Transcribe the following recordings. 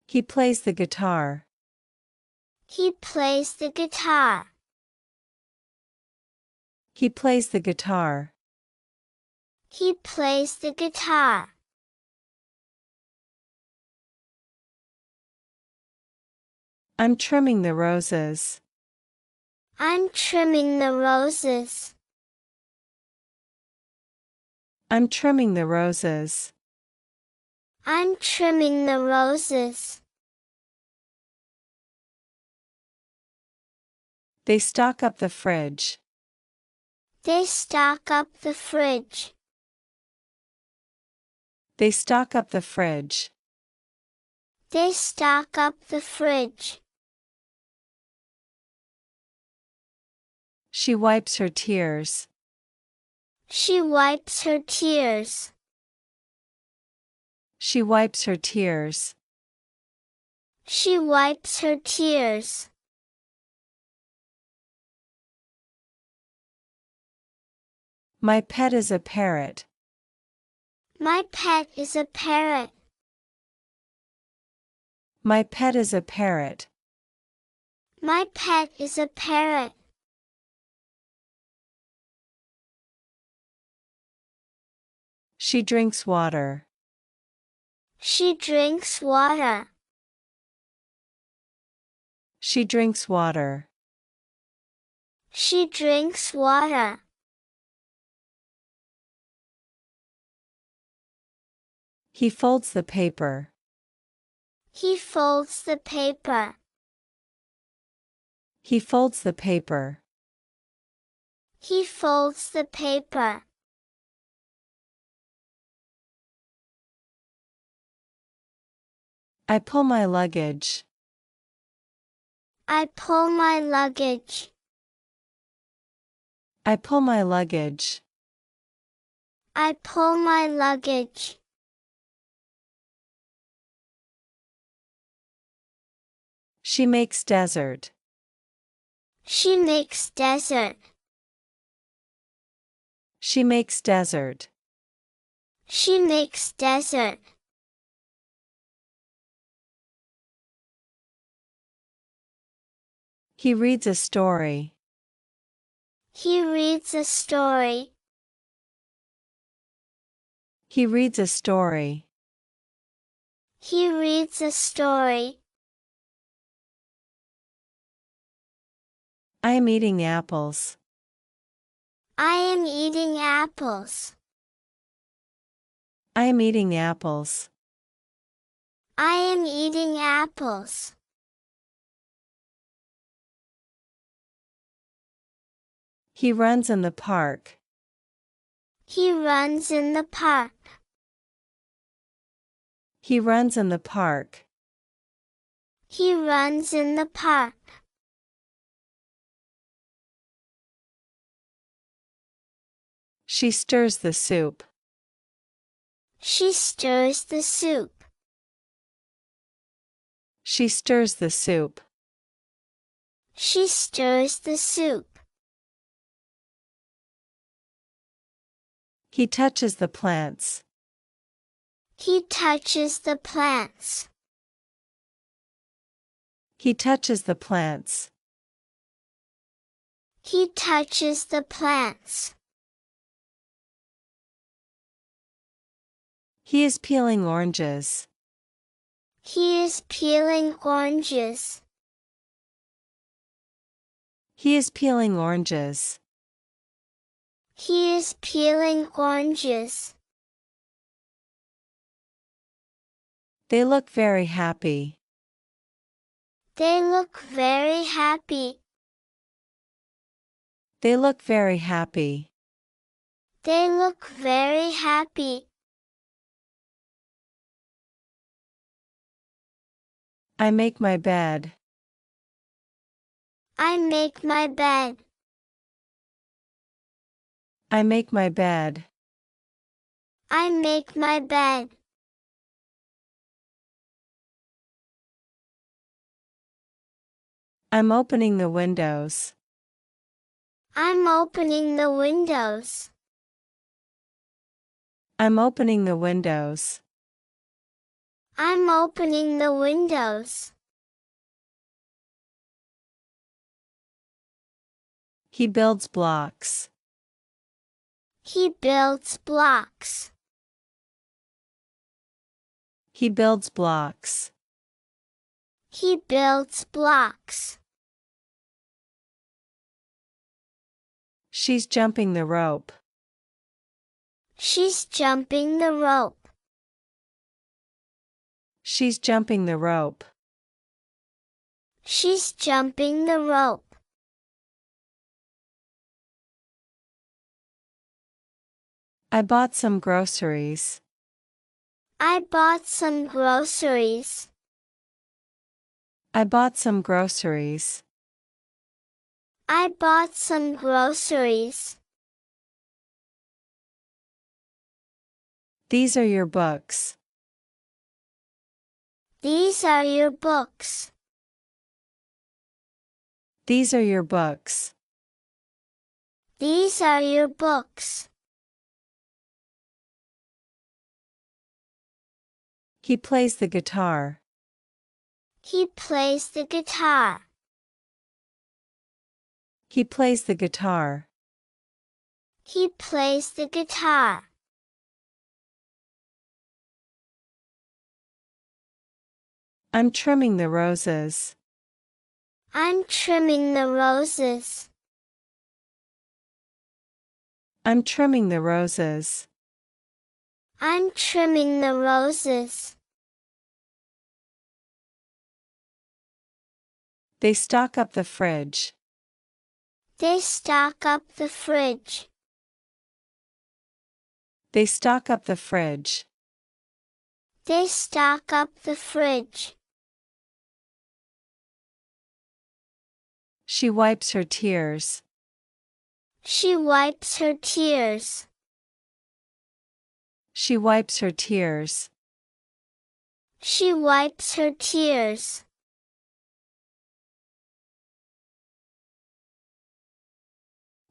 He plays the guitar. He plays the guitar. He plays the guitar. He plays the guitar. I'm trimming the roses. I'm trimming the roses. I'm trimming the roses. I'm trimming the roses. They stock up the fridge. They stock up the fridge. They stock up the fridge. They stock up the fridge. She wipes her tears. She wipes her tears. She wipes her tears. She wipes her tears. My pet is a parrot. My pet is a parrot. My pet is a parrot. My pet is a parrot. She drinks water. She drinks water. She drinks water. She drinks water. He folds the paper. He folds the paper. He folds the paper. He folds the paper. I pull my luggage. I pull my luggage. I pull my luggage. I pull my luggage. She makes dessert. She makes dessert. She makes dessert. She makes dessert. He reads a story. He reads a story. He reads a story. He reads a story. I am eating apples. I am eating apples. I am eating apples. I am eating apples. He runs in the park. He runs in the park. He runs in the park. He runs in the park. She stirs the soup. She stirs the soup. She stirs the soup. She stirs the soup. He touches the plants. He touches the plants. He touches the plants. He touches the plants. He is peeling oranges. He is peeling oranges. He is peeling oranges. He is peeling oranges. They look very happy. They look very happy. They look very happy. They look very happy. I make my bed. I make my bed. I make my bed. I make my bed. I'm opening the windows. I'm opening the windows. I'm opening the windows. I'm opening the windows. He builds blocks. He builds blocks. He builds blocks. He builds blocks. She's jumping the rope. She's jumping the rope. She's jumping the rope. She's jumping the rope. I bought some groceries. I bought some groceries. I bought some groceries. I bought some groceries. These are your books. These are your books. These are your books. These are your books. He plays the guitar. He plays the guitar. He plays the guitar. He plays the guitar. I'm trimming the roses. I'm trimming the roses. I'm trimming the roses. I'm trimming the roses. They stock up the fridge. They stock up the fridge. They stock up the fridge. They stock up the fridge. She wipes her tears. She wipes her tears. She wipes her tears. She wipes her tears.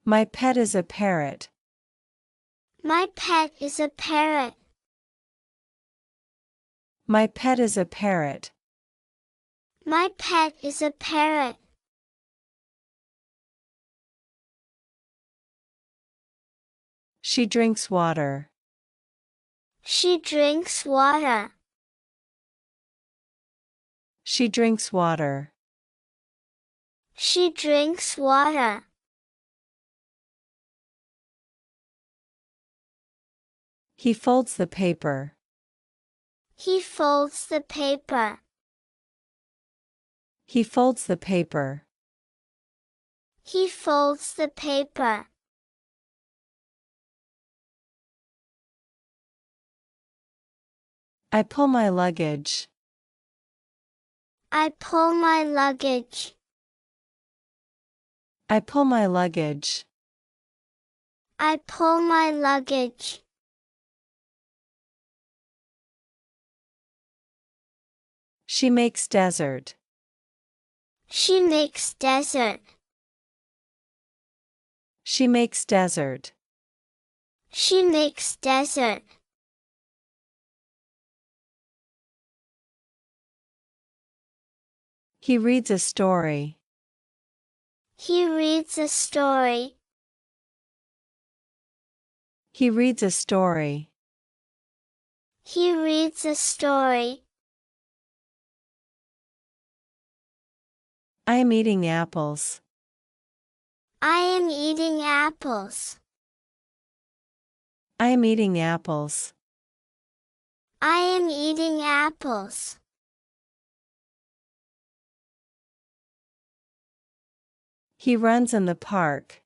My pet is a parrot. My pet is a parrot. My pet is a parrot. My pet is a parrot. She drinks water. She drinks water. She drinks water. She drinks water. He folds the paper. He folds the paper. He folds the paper. He folds the paper. I pull my luggage. I pull my luggage. I pull my luggage. I pull my luggage. She makes dessert. She makes dessert. She makes dessert. She makes dessert. He reads a story. He reads a story. He reads a story. He reads a story. I am eating apples. I am eating apples. I am eating apples. I am eating apples. He runs in the park.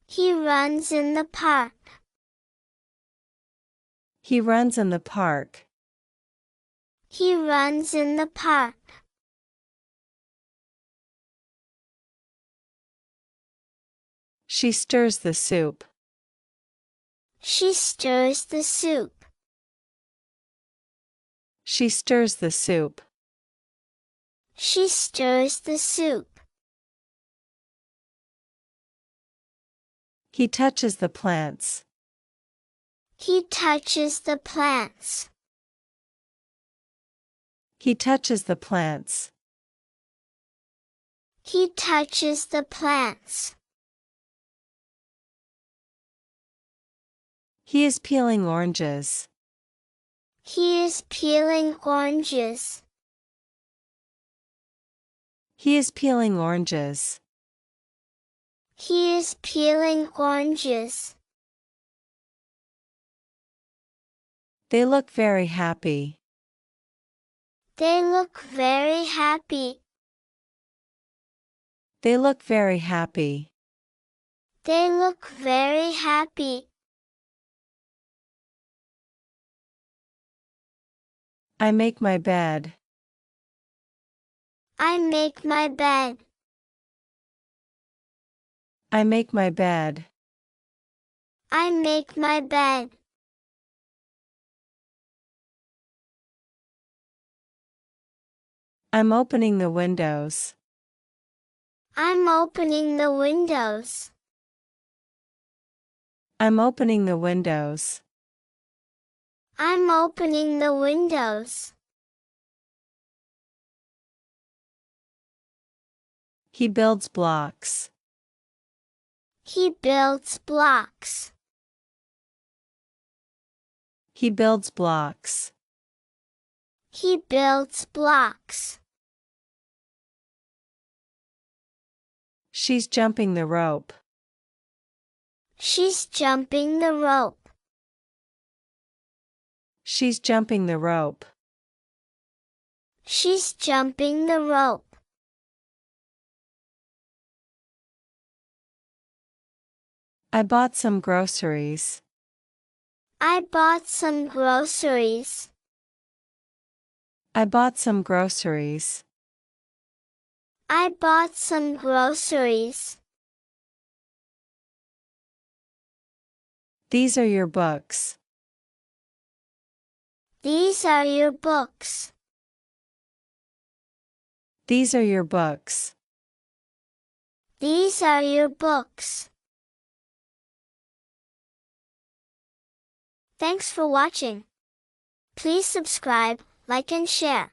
He runs in the park. He runs in the park. He runs in the park. She stirs the soup. She stirs the soup. She stirs the soup. She stirs the soup. He touches the plants. He touches the plants. He touches the plants. He touches the plants. He is peeling oranges. He is peeling oranges. He is peeling oranges. He is peeling oranges. They look very happy. They look very happy. They look very happy. They look very happy. I make my bed. I make my bed. I make my bed. I make my bed. I'm opening the windows. I'm opening the windows. I'm opening the windows. I'm opening the windows. He builds blocks. He builds blocks. He builds blocks. He builds blocks. She's jumping the rope. She's jumping the rope. She's jumping the rope. She's jumping the rope. I bought some groceries. I bought some groceries. I bought some groceries. I bought some groceries. These are your books. These are your books. These are your books. These are your books. Thanks for watching. Please subscribe, like and share.